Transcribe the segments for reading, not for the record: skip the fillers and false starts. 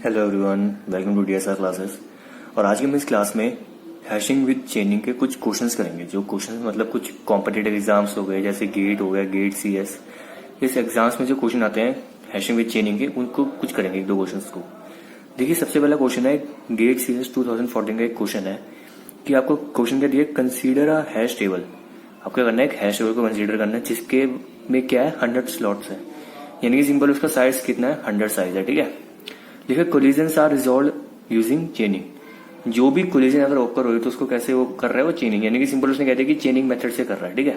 Hello everyone, welcome to DSR classes. और आज की हम इस क्लास में हैशिंग विद चेनिंग के कुछ क्वेश्चंस करेंगे। जो क्वेश्चंस मतलब कुछ कॉम्पिटिटिव एग्जाम्स हो गए, जैसे गेट हो गया, गेट सीएस, इस एग्जाम्स में जो क्वेश्चन आते हैं हैशिंग विद चेनिंग के, उनको कुछ करेंगे, एक दो क्वेश्चंस को। देखिए, सबसे पहला क्वेश्चन है गेट सीएस 2014 का एक क्वेश्चन है कि आपको क्वेश्चन क्या दिया, कंसीडर अ हैश टेबल। आपको क्या करना है, एक हैश टेबल को कंसीडर करना है जिसके में क्या है, 100 स्लॉट्स है, यानी कि सिंपल उसका साइज कितना है, 100 साइज है। ठीक है, देखिए collisions are resolve using chaining. जो भी कोलिजन अगर ओकर हो तो उसको कैसे वो कर रहा है, वो चेनिंग, यानी कि सिंपल उसने कहते हैं कि चेनिंग मेथड से कर रहा है। ठीक है,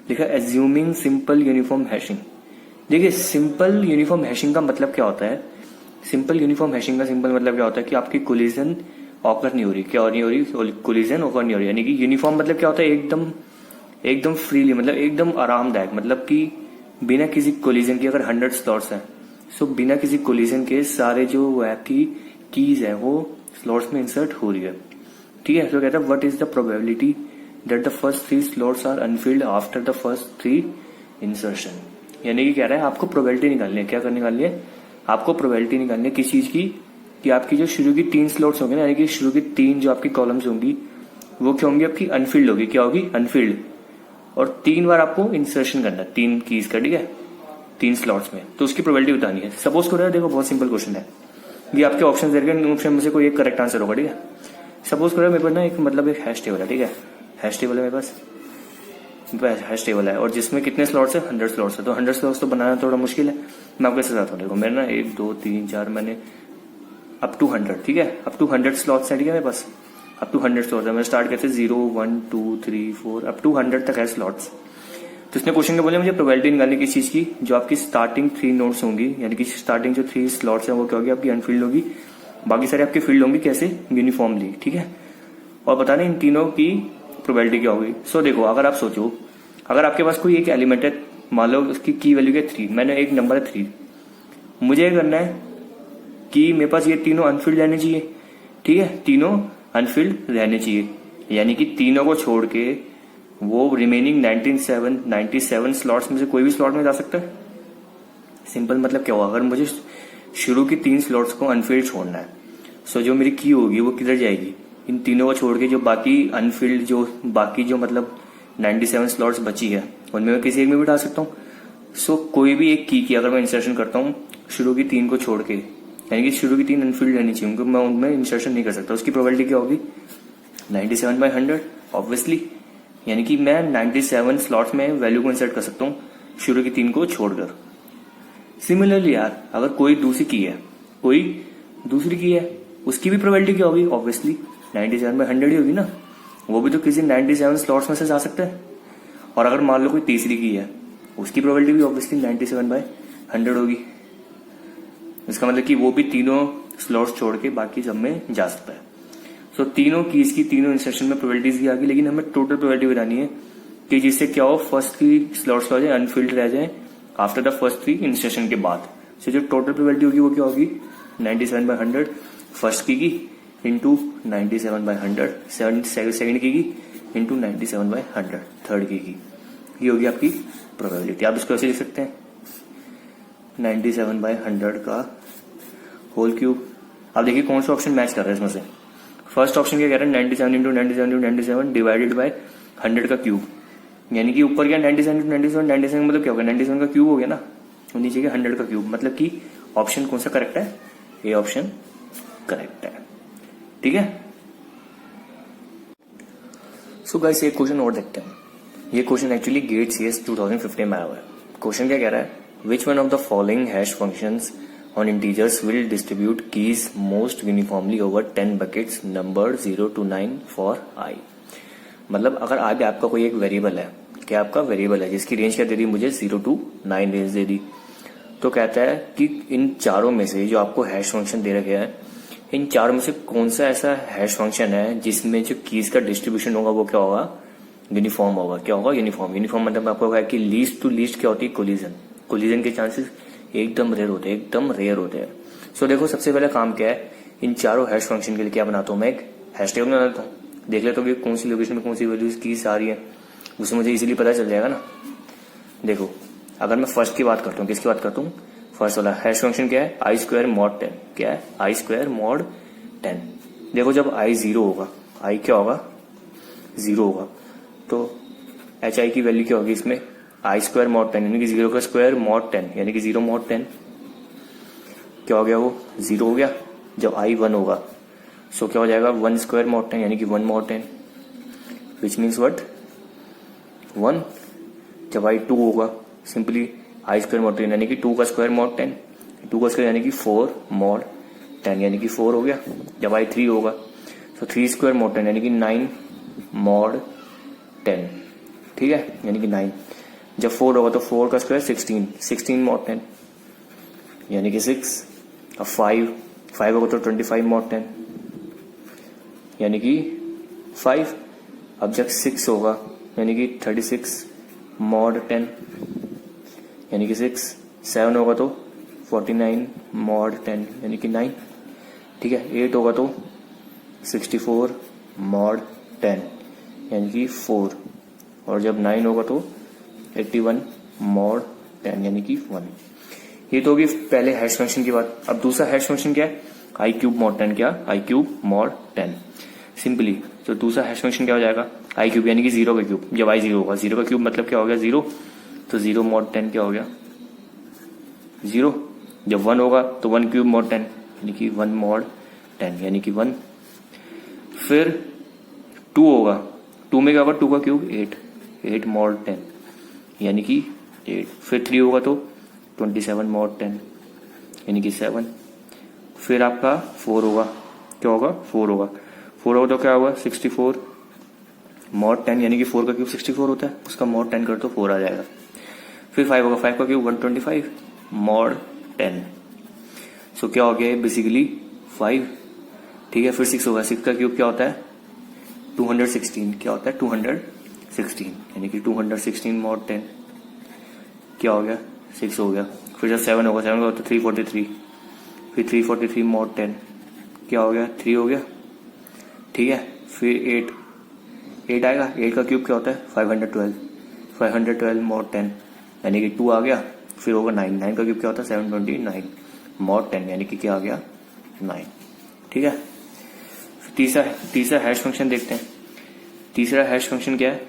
देखा एज्यूमिंग सिंपल यूनिफॉर्म हैशिंग। देखिए सिंपल यूनिफॉर्म हैशिंग का मतलब क्या होता है, सिंपल यूनिफॉर्म हैशिंग का सिंपल मतलब क्या होता है कि आपकी कोलिजन ऑकर नहीं हो रही, क्या नहीं हो रही, कोलिजन ऑकर नहीं हो रही। यानी कि यूनिफॉर्म मतलब क्या होता है, एकदम फ्रीली, मतलब एकदम आरामदायक, मतलब कि बिना किसी कोलिजन की अगर 100 स्लॉट्स हैं, सो बिना किसी कोलिजन के सारे जो आपकी कीज है वो स्लॉट्स में इंसर्ट हो रही है। ठीक है, तो कहता है what is the probability that the first 3 slots are unfilled after the first 3 insertion. यानी कि कह रहा है आपको प्रोबेबिलिटी निकालनी है, क्या करने निकालनी है, आपको प्रोबेबिलिटी निकालनी है किस चीज की, कि आपकी जो शुरू की 3 स्लॉट्स होंगे ना, यानी कि शुरू की 3 जो आपकी कॉलम्स होंगी वो क्या होंगी, आपकी अनफिल्ड होगी। क्या होगी, अनफिल्ड। और 3 बार आपको इंसर्शन करना है 3 कीज का। ठीक है, 3 स्लॉट्स में, तो उसकी प्रोबेबिलिटी बतानी है। सपोज करो, देखो बहुत सिंपल क्वेश्चन है, ये आपके ऑप्शन दे रखे हैं, ऑप्शन में से कोई एक करेक्ट आंसर होगा। ठीक है, सपोज करो मेरे पास ना एक मतलब एक हैश टेबल है। ठीक है, हैश टेबल है मेरे पास, हैश टेबल है और जिसमें कितने स्लॉट्स है, 100 स्लॉट्स है। तो 100 स्लॉट्स तो बनाना थोड़ा मुश्किल है, मैं आपके साथ हूँ। देखो मेरे ना 1 2 3 4 मैंने अप टू 100, ठीक है, अप टू 100 स्लॉट्स है। ठीक है, मेरे पास अप टू 100 स्लॉट्स है। मैं स्टार्ट करते 0 1 2 3 4 अप टू 100 तक है स्लॉट्स। तो इसने क्वेश्चन में बोले मुझे प्रोबेबिलिटी निकालने किस चीज की, जो आपकी स्टार्टिंग 3 नोड्स होंगी, यानी कि स्टार्टिंग जो 3 स्लॉट्स हैं वो क्या होगी, आपकी अनफिल्ड होगी, बाकी सारे आपकी फील्ड होंगी कैसे, यूनिफॉर्मली। ठीक है, और बताना इन तीनों की प्रोबेबिलिटी क्या होगी। सो देखो, अगर आप सोचो, अगर आपके पास कोई एक एलिमेंट है, मान लो उसकी की वैल्यू है 3, मैंने एक नंबर है 3, मुझे करना है कि मेरे पास ये तीनों अनफिल्ड रहने चाहिए। ठीक है, तीनों अनफिल्ड रहने चाहिए, यानी कि तीनों को छोड़ के वो रिमेनिंग 97 स्लॉट्स में से कोई भी स्लॉट में जा सकता है। सिंपल मतलब क्या होगा, अगर मुझे शुरू की 3 स्लॉट्स को अनफिल्ड छोड़ना है, सो जो मेरी की होगी वो किधर जाएगी, इन तीनों को छोड़ के जो बाकी अनफिल्ड, जो बाकी जो मतलब 97 स्लॉट्स बची है, उनमें मैं किसी एक में भी डाल सकता हूँ। सो कोई भी एक की अगर मैं इंसर्शन करता हूँ शुरू की 3 को छोड़ के, यानी कि शुरू की 3 अनफिल्ड रहनी चाहिए, उनको मैं उनमें इंसर्शन नहीं कर सकता, उसकी प्रोबेबिलिटी क्या होगी, 97/100 ऑब्वियसली। यानी कि मैं 97 स्लॉट्स में वैल्यू को इंसर्ट कर सकता हूँ शुरू की 3 को छोड़कर। सिमिलरली यार, अगर कोई दूसरी की है, कोई दूसरी की है, उसकी भी प्रोबेबिलिटी क्या होगी, ऑब्वियसली 97/100 ही होगी ना, वो भी तो किसी 97 स्लॉट्स में से जा सकता है। और अगर मान लो कोई तीसरी की है, उसकी प्रोबेबिलिटी भी ऑब्वियसली 97/100 होगी। इसका मतलब कि वो भी तीनों स्लॉट्स छोड़ के बाकी सब में जा सकता है। सो तीनों कीज की तीनों इंसर्शन में प्रोबेबिलिटीज भी आ गई, लेकिन हमें टोटल प्रोबेबिलिटी बतानी है कि जिससे क्या हो, फर्स्ट की स्लॉट्स हो जाए अनफिल्ड रह जाए आफ्टर द फर्स्ट 3 इंसर्शन के बाद। सो जो टोटल प्रोबेबिलिटी होगी वो क्या होगी, 97/100 फर्स्ट की इंटू 97/100 सेकंड की इंटू 97/100 थर्ड की। ये होगी आपकी प्रोबेबिलिटी। आप इसको ऐसे लिख सकते हैं, 97/100 का होल क्यूब। अब देखिए कौन सा ऑप्शन मैच कर रहा है इसमें से। फर्स्ट ऑप्शन क्या कह रहा है, 97 इंटू 97 डिवाइडेड बाय 100 का क्यूब, यानी कि ऊपर क्या 97 इंटू 97 मतलब क्या होगा, 97 का क्यूब हो गया ना, और नीचे क्या 100 का क्यूब, मतलब कि ऑप्शन कौन सा करेक्ट है, ये ऑप्शन करेक्ट है। ठीक है, सो गाइस एक क्वेश्चन और देखते हैं। ये क्वेश्चन एक्चुअली गेट सीएस 2015 में आया हुआ है। क्वेश्चन क्या कह रहा है, which one of the following hash functions on integers will distribute keys most uniformly over 10 buckets number 0 to 9 for I। मतलब अगर आज आपका कोई एक वेरिएबल है, क्या आपका वेरिएबल है जिसकी रेंज क्या दे दी मुझे, 0 to 9 रेंज दे दी, तो कहता है कि इन चारों में से जो आपको हैश फंक्शन दे रखा है, इन चारों में से कौन सा ऐसा हैश फंक्शन है जिसमें जो कीज का डिस्ट्रीब्यूशन होगा वो क्या होगा, यूनिफॉर्म होगा। क्या होगा, यूनिफॉर्म। यूनिफॉर्म मतलब आपको कहा कि लीस्ट टू लीस्ट क्या होती है, कोलिजन। कोलिजन के चांसेस एकदम रेयर होते हैं, एकदम रेयर होते हैं। सो देखो सबसे पहले काम क्या है, इन चारों हैश फंक्शन के लिए क्या बनाता हूँ मैं, एक हैश टेबल बना लेता हूँ, देख लेता हूँ कि कौन सी लोकेशन में कौन सी वैल्यूज कीज आ रही है, उससे मुझे इजीली पता चल जाएगा ना। देखो अगर मैं फर्स्ट की बात करता हूँ, किसकी बात करता हूँ, फर्स्ट वाला हैश फंक्शन क्या है, आई स्क्वायर मॉड 10, क्या है आई स्क्वायर मॉड 10। देखो जब आई 0 होगा, आई क्या होगा 0 होगा, तो एच आई की वैल्यू क्या होगी इसमें, आई स्क्वायर मॉड 10 यानी कि 0 का स्क्वायर मॉड 10 यानी कि 0 मॉड 10, क्या हो गया वो 0 हो गया। जब आई 1 होगा सो क्या हो जाएगा 1 स्क्वायर मॉड 10 यानी कि 1 मॉड 10 विच मीन्स व्हाट 1। जब आई 2 होगा सिंपली आई स्क्वायर मॉड 10 यानी कि 2 का स्क्वायर मॉड 10, 2 का स्क्वायर यानी कि 4 मॉड 10 यानी कि 4 हो गया। जब आई 3 होगा तो 3 स्क्वायर मॉड 10 यानी कि 9 मॉड 10, ठीक है यानी कि 9। जब 4 होगा तो 4 का स्क्वायर 16 मॉड 10 यानी कि 6। अब 5 होगा तो 25 मॉड 10 यानी कि 5। अब जब 6 होगा यानी कि 36 मॉड 10 यानी कि 6। 7 होगा तो 49 मॉड 10 यानी कि 9, ठीक है। 8 होगा तो 64 मॉड 10 यानी कि 4, और जब 9 होगा तो 81 मॉड 10 यानी कि 1। ये तो होगी पहले हैश फंक्शन की बात। अब दूसरा हैश फंक्शन क्या है, आई क्यूब मॉड 10, क्या आई क्यूब मॉड 10 सिंपली। तो दूसरा हैश फंक्शन क्या हो जाएगा, आई क्यूब यानी कि 0 का क्यूब। जब आई 0 होगा, 0 का क्यूब मतलब क्या हो गया 0, तो 0 मॉड 10 क्या हो गया 0। जब 1 होगा तो 1 क्यूब मॉड 10 यानी कि 1 मॉड 10 यानी कि 1। फिर 2 होगा, 2 में क्या होगा 2 का क्यूब 8 मॉड 10 यानी कि 8। फिर 3 होगा तो 27 मॉड 10 यानी कि 7। फिर आपका 4 होगा, क्या होगा 4 होगा तो क्या होगा 64 मॉड 10 यानी कि 4 का क्यूब 64 होता है, उसका मॉड 10 कर तो 4 आ जाएगा। फिर 5 होगा, 5 का क्यूब 125 मॉड 10, सो क्या हो गया बेसिकली 5, ठीक है। फिर 6 होगा, 6 का क्यूब क्या होता है 216, क्या होता है 216 यानी कि 216 मॉड 10 क्या हो गया 6 हो गया। फिर जब 7 होगा, 7 का तो 343, फिर 343 मॉड 10 क्या हो गया 3 हो गया, ठीक है। फिर 8 आएगा, 8 का क्यूब क्या होता है 512 मॉड 10 यानी कि 2 आ गया। फिर होगा 9 का क्यूब क्या होता है 729 मॉड 10 यानी कि क्या आ गया 9, ठीक है। तीसरा हैश फंक्शन देखते हैं। तीसरा हैश फंक्शन क्या है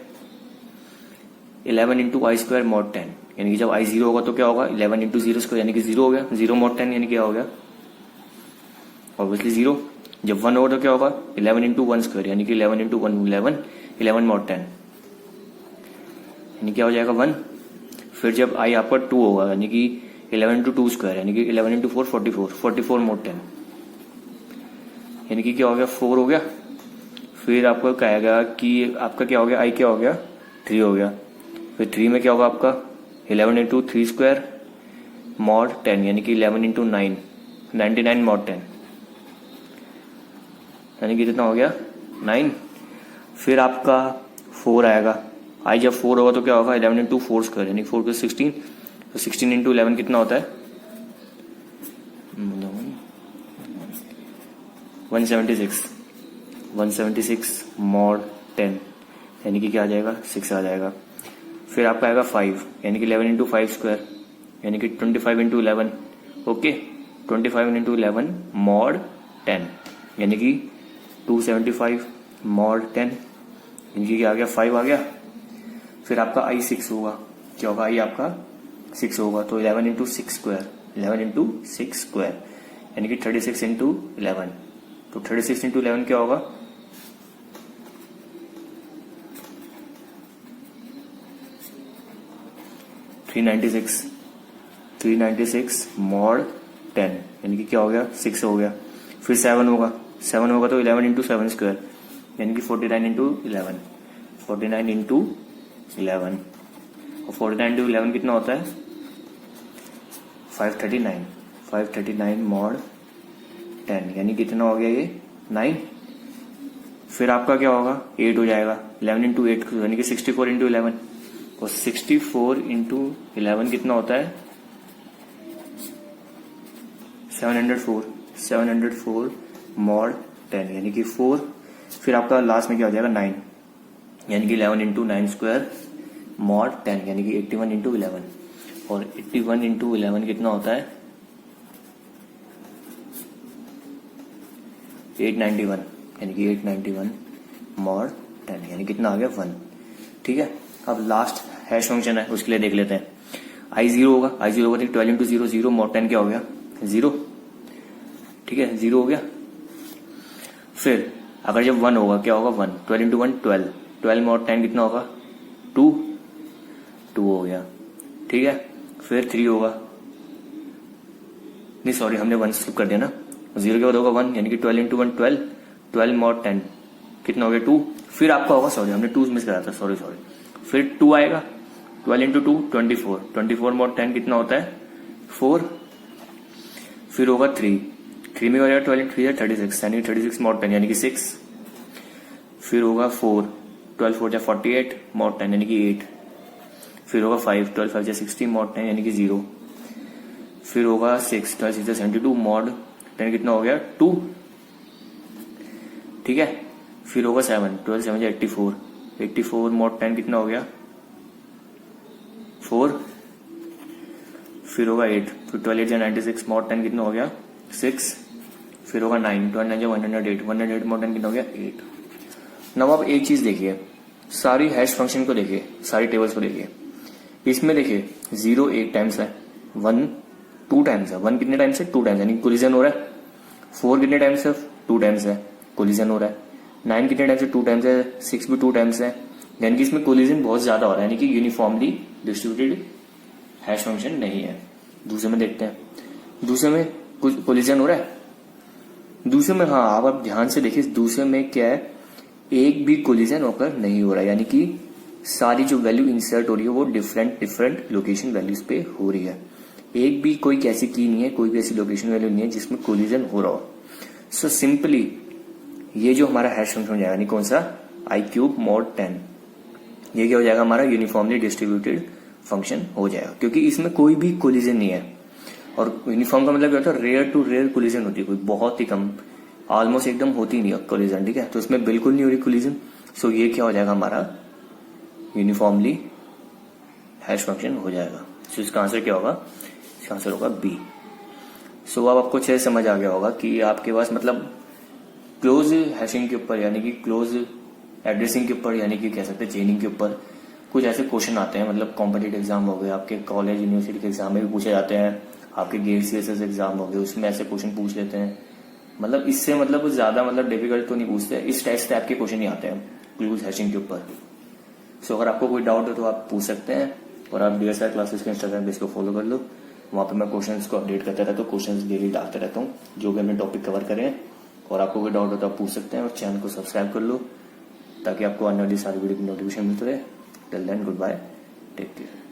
11 इंटू आई स्क्वायर मॉड 10 यानी कि जब आई 0 होगा तो क्या होगा 11 इंटू 0 स्क्वायर यानी कि 0 हो गया, 0 मॉड 10 यानी क्या हो गया ऑब्वियसली 0। जब 1 होगा तो क्या होगा 11 इंटू 1 स्क्वायर यानी कि 11 इंटू 1 11 मॉड 10 यानी क्या हो जाएगा 1। फिर जब आई आपका 2 होगा यानी कि 11 इंटू 2 स्क्वायर यानी कि 11 इंटू 4 44 मॉड 10 यानी कि क्या हो गया 4 हो गया। फिर आपको कहेगा कि आपका क्या हो गया आई क्या हो गया 3 हो गया। फिर 3 में क्या होगा आपका 11 इंटू 3 स्क्वायर मॉड 10 यानी कि 11 इंटू 9 99 मॉड 10 यानी कि कितना हो गया 9। फिर आपका 4 आएगा, आई जब 4 होगा तो क्या होगा 11 इंटू 4 स्क्वायर यानी 4 के 16, तो 16 इंटू 11 कितना होता है 176 मॉड 10 यानी कि क्या आ जाएगा 6 आ जाएगा। फिर आपका आएगा 5 यानी कि 11 इंटू 5 स्क्वायर यानी कि 25 इंटू 11, ओके 25 इंटू 11 मॉड 10 यानी कि 275 मॉड 10 यानी कि क्या आ गया 5 आ गया। फिर आपका आई 6 होगा, क्या होगा आई आपका 6 होगा तो 11 इंटू 6 स्क्वायर 11 इंटू 6 स्क्वायर यानी कि 36 इंटू 11, तो 36 इंटू 11 क्या होगा 396 मॉड 10 यानी कि क्या हो गया 6 हो गया। फिर 7 होगा तो 11 इंटू 7 स्क्वायर यानी कि 49 इंटू 11 और 49 इंटू 11 कितना होता है 539 मॉड 10 यानी कितना हो गया ये 9। फिर आपका क्या होगा 8 हो जाएगा, 11 इंटू 8 यानी कि 64 इंटू 11, और 64 इंटू 11 कितना होता है 704 मॉड 10 यानी कि 4। फिर आपका लास्ट में क्या हो जाएगा 9 यानी कि 11 इंटू 9 स्क्वायर मॉड 10 यानी कि 81 इंटू 11, और 81 इंटू 11 कितना होता है 891 यानी कि 891 मॉड 10 यानी कितना आ गया 1। ठीक है, अब लास्ट हैश फंक्शन है उसके लिए देख लेते हैं। i0 होगा, i0 होगा तो 12 इंटू 0 0 मॉड 10 क्या हो गया 0। ठीक है 0 हो गया। फिर अगर जब 1 होगा क्या होगा 1, 12 इंटू 1 12, 12 मॉड 10 कितना होगा 2 हो गया। ठीक है, फिर 3 होगा, नहीं सॉरी हमने 1 स्किप कर दिया ना, 0 के बाद होगा 1 यानी कि 12 इंटू 1 12, 12 मॉड 10 कितना हो गया 2। फिर आपका होगा सॉरी हमने 2 मिस करा था, सॉरी फिर 2 आएगा, 12 इंटू 2 24, 24 मॉड 10 कितना होता है 4। फिर होगा 3 में हो जाएगा 12 3 36 यानी 36 मॉड 10 यानी कि 6। फिर होगा 4, 12 4 48 मॉड 10 यानी कि 8। फिर होगा 5, 12 5 60 मॉड 10 यानी कि 0। फिर होगा 6, 12 6 72 मॉड 10 कितना हो गया 2। ठीक है, फिर होगा 7, 12 7 84, 84 मॉड 10 कितना हो गया 4। फिर होगा 8, फिर 12 8 96 मॉड 10 कितना हो गया 6। फिर होगा 9, 12 9 108, 108 मॉड 10 कितना हो गया 8। नब आप एक चीज देखिए, सारी हैश फंक्शन को देखिए, सारी टेबल्स को देखिए, इसमें देखिए 0 8 टाइम्स है, 1 2 टाइम्स है, 1 कितने टाइम्स है 2 टाइम्स यानी कोलिजन हो रहा है। 4 कितने टाइम्स है 2 टाइम्स है, कोलिजन हो रहा है। 9 कितने टाइम्स है 2 टाइम्स है, 6 भी 2 टाइम्स है, यानी कि इसमें कोलिजन बहुत ज्यादा हो रहा है, यानी कि यूनिफॉर्मली डिस्ट्रीब्यूटेड हैश फंक्शन नहीं है। दूसरे में देखते हैं, दूसरे में कुछ कोलिजन हो रहा है। दूसरे में हाँ आप ध्यान से देखिए, दूसरे में क्या है एक भी कोलिजन होकर नहीं हो रहा है, यानी कि सारी जो वैल्यू इंसर्ट हो रही है वो डिफरेंट लोकेशन वैल्यूज पे हो रही है। एक भी कोई ऐसी की नहीं है, कोई भी ऐसी लोकेशन वैल्यू नहीं है जिसमें कोलिजन हो रहा हो। सो सिंपली ये जो हमारा हैश फंक्शन हो जाएगा, यानी कौन सा i³ मॉड 10, ये क्या हो जाएगा हमारा यूनिफॉर्मली डिस्ट्रीब्यूटेड फंक्शन हो जाएगा, क्योंकि इसमें कोई भी कोलिजन नहीं है। और यूनिफॉर्म का मतलब क्या होता है, रेयर टू रेयर कोलिजन होती है, कोई बहुत ही कम, ऑलमोस्ट एकदम होती नहीं है कोलिजन। ठीक है, तो इसमें बिल्कुल नहीं हो रही कोलिजन। सो ये क्या हो जाएगा हमारा यूनिफॉर्मली हैश फंक्शन हो जाएगा। सो इसका आंसर क्या होगा, इसका आंसर होगा बी। सो अब आपको अच्छे से समझ आ गया होगा कि आपके पास मतलब क्लोज हैशिंग के ऊपर यानी कि क्लोज एड्रेसिंग के ऊपर यानी कि कह सकते हैं चेनिंग के ऊपर कुछ ऐसे क्वेश्चन आते हैं। मतलब कॉम्पिटेटिव एग्जाम हो गए, आपके कॉलेज यूनिवर्सिटी के एग्जाम में भी पूछे जाते हैं, आपके गेट CSS एग्जाम हो गए उसमें ऐसे क्वेश्चन पूछ लेते हैं। मतलब इससे मतलब ज्यादा मतलब डिफिकल्ट तो नहीं पूछते, इस टाइप के क्वेश्चन ही आते हैं क्लोज हैशिंग के ऊपर। सो अगर आपको कोई डाउट हो तो आप पूछ सकते हैं, और आप DSR क्लासेस के इंस्टाग्राम पेज को फॉलो कर लो, वहाँ पे मैं क्वेश्चंस को अपडेट करता रहता हूँ, क्वेश्चंस डेली डालते रहता हूँ जो भी हमने टॉपिक कवर करें। और आपको कोई डाउट हो तो आप पूछ सकते हैं, और चैनल को सब्सक्राइब कर लो ताकि आपको आने वाली सारी वीडियो की नोटिफिकेशन मिलते रहे। Till then goodbye, take care.